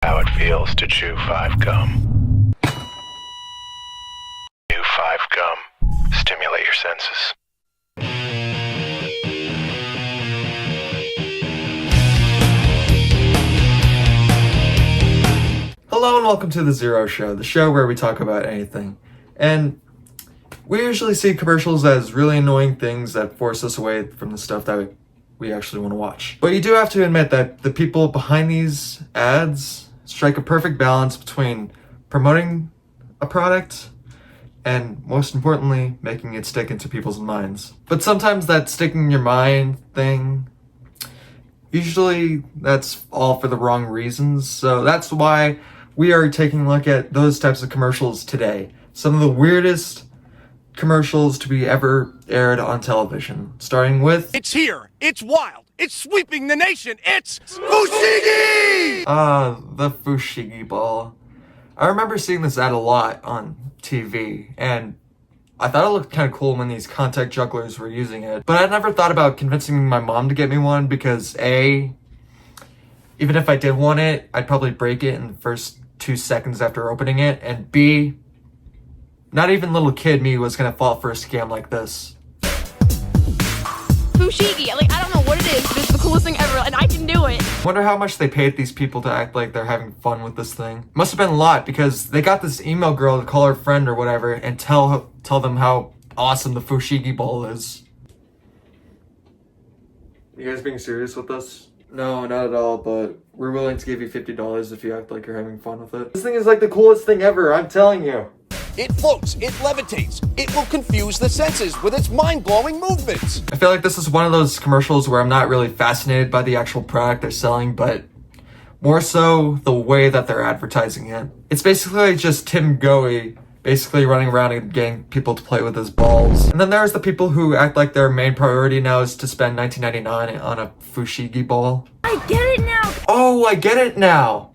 How it feels to chew 5 gum. Chew 5 gum. Stimulate your senses. Hello and welcome to The Zero Show, the show where we talk about anything. And we usually see commercials as really annoying things that force us away from the stuff that we actually want to watch. But you do have to admit that the people behind these ads strike a perfect balance between promoting a product and, most importantly, making it stick into people's minds. But sometimes that sticking in your mind thing, usually that's all for the wrong reasons. So that's why we are taking a look at those types of commercials today. Some of the weirdest commercials to be ever aired on television, starting with... It's here! It's wild! It's sweeping the nation! It's Fushigi! The Fushigi ball. I remember seeing this ad a lot on TV, and I thought it looked kind of cool when these contact jugglers were using it. But I never thought about convincing my mom to get me one because A, even if I did want it, I'd probably break it in the first 2 seconds after opening it, and B, not even little kid me was gonna fall for a scam like this. Fushigi, I don't know what it is, but it's the coolest thing ever, and I can do it. Wonder how much they paid these people to act like they're having fun with this thing. Must have been a lot, because they got this email girl to call her friend or whatever and tell them how awesome the Fushigi ball is. You guys being serious with this? No, not at all, but we're willing to give you $50 if you act like you're having fun with it. This thing is like the coolest thing ever, I'm telling you. It floats, it levitates, it will confuse the senses with its mind-blowing movements. I feel like this is one of those commercials where I'm not really fascinated by the actual product they're selling, but more so the way that they're advertising it. It's basically just Tim Goey basically running around and getting people to play with his balls. And then there's the people who act like their main priority now is to spend $19.99 on a Fushigi ball. I get it now! Oh, I get it now!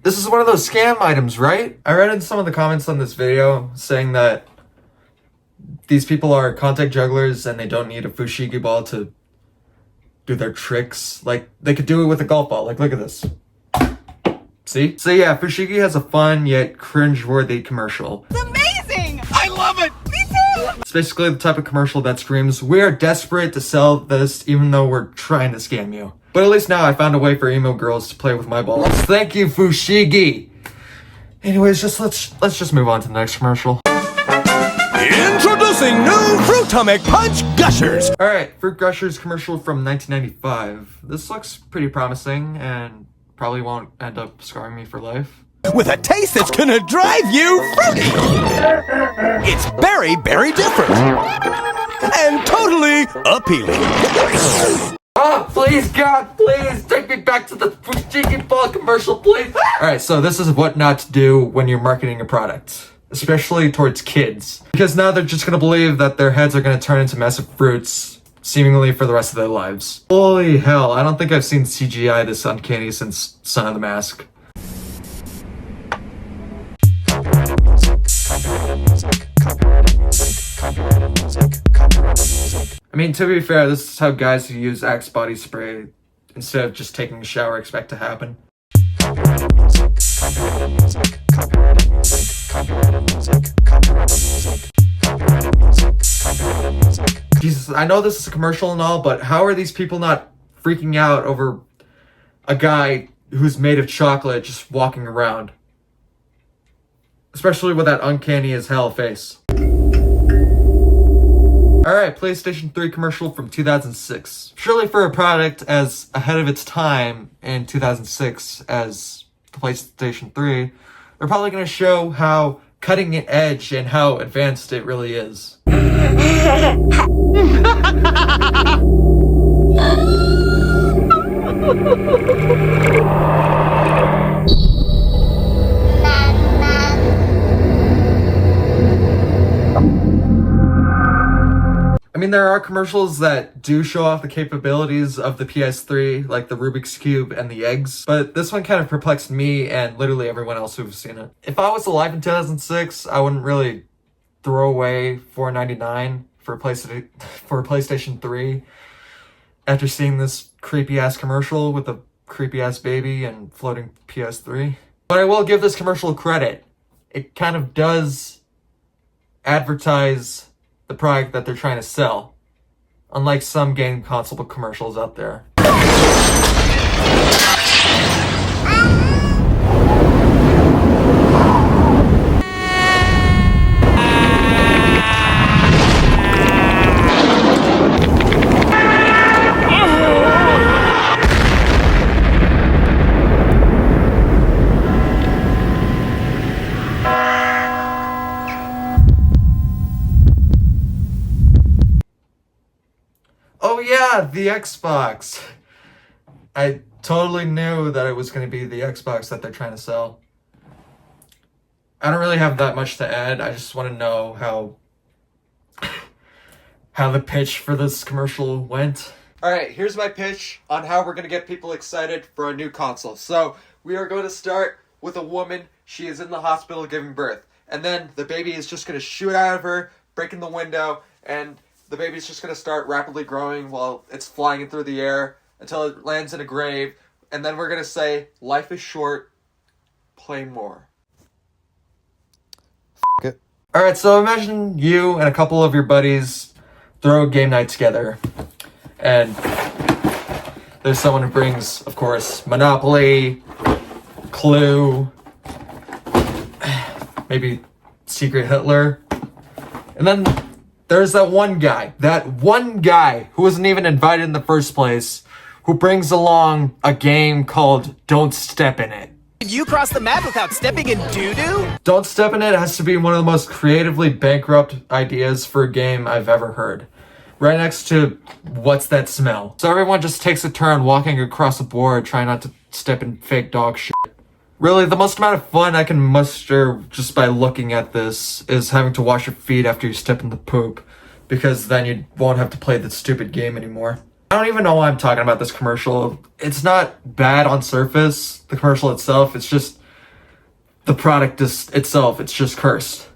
This is one of those scam items, right? I read in some of the comments on this video saying that these people are contact jugglers and they don't need a Fushigi ball to do their tricks. Like, they could do it with a golf ball. Like, look at this. See? So yeah, Fushigi has a fun yet cringe-worthy commercial. It's amazing! I love it! Me too! It's basically the type of commercial that screams, we are desperate to sell this even though we're trying to scam you. But at least now I found a way for emo girls to play with my balls. Thank you, Fushigi! Anyways, let's just move on to the next commercial. Introducing new Fruitomic Punch Gushers! Alright, Fruit Gushers commercial from 1995. This looks pretty promising and probably won't end up scarring me for life. With a taste that's gonna drive you fruity! It's very, very different! And totally appealing! Oh, please, God, please, take me back to the Fushigi ball commercial, please! Alright, so this is what not to do when you're marketing a product. Especially towards kids. Because now they're just gonna believe that their heads are gonna turn into massive fruits, seemingly for the rest of their lives. Holy hell, I don't think I've seen CGI this uncanny since Son of the Mask. I mean, to be fair, this is how guys who use Axe body spray instead of just taking a shower expect to happen. Jesus, I know this is a commercial and all, but how are these people not freaking out over a guy who's made of chocolate just walking around? Especially with that uncanny as hell face. Alright, PlayStation 3 commercial from 2006. Surely for a product as ahead of its time in 2006 as the PlayStation 3, they're probably going to show how cutting edge and how advanced it really is. I mean, there are commercials that do show off the capabilities of the PS3, like the Rubik's Cube and the eggs, but this one kind of perplexed me and literally everyone else who's seen it. If I was alive in 2006, I wouldn't really throw away $4.99 for a PlayStation 3 after seeing this creepy-ass commercial with a creepy ass baby and floating PS3. But I will give this commercial credit. It kind of does advertise the product that they're trying to sell, unlike some game console commercials out there. Oh yeah, the Xbox. I totally knew that it was going to be the Xbox that they're trying to sell. I don't really have that much to add. I just want to know how the pitch for this commercial went. Alright, here's my pitch on how we're going to get people excited for a new console. So, we are going to start with a woman. She is in the hospital giving birth. And then the baby is just going to shoot out of her, breaking the window, and the baby's just going to start rapidly growing while it's flying through the air until it lands in a grave. And then we're going to say, life is short, play more. it. Alright, so imagine you and a couple of your buddies throw a game night together. And there's someone who brings, of course, Monopoly, Clue, maybe Secret Hitler. And then there's that one guy who wasn't even invited in the first place, who brings along a game called Don't Step in It. Did you cross the map without stepping in doo-doo? Don't Step in It has to be one of the most creatively bankrupt ideas for a game I've ever heard. Right next to What's That Smell? So everyone just takes a turn walking across the board, trying not to step in fake dog shit. Really, the most amount of fun I can muster just by looking at this is having to wash your feet after you step in the poop, because then you won't have to play the stupid game anymore. I don't even know why I'm talking about this commercial. It's not bad on surface, the commercial itself. It's just the product itself. It's just cursed.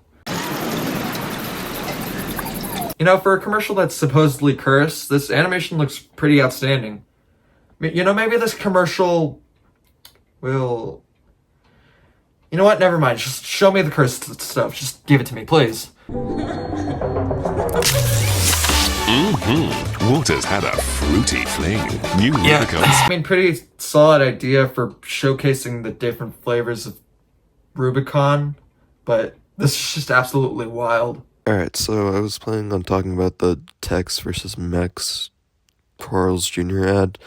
You know, for a commercial that's supposedly cursed, this animation looks pretty outstanding. You know, maybe this commercial will... You know what? Never mind. Just show me the cursed stuff. Just give it to me, please. Water's had a fruity fling. New Rubicon. I mean, pretty solid idea for showcasing the different flavors of Rubicon, but this is just absolutely wild. Alright, so I was planning on talking about the Tex versus Mex Carl's Jr. ad,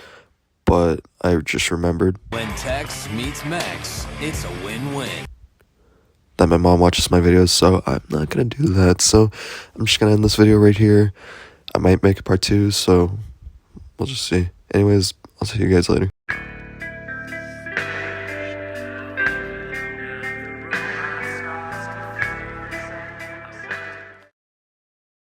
but I just remembered When Tex meets Mex, it's a win-win. that my mom watches my videos, so I'm not gonna do that. So I'm just gonna end this video right here. I might make a part 2, so we'll just see. Anyways, I'll see you guys later.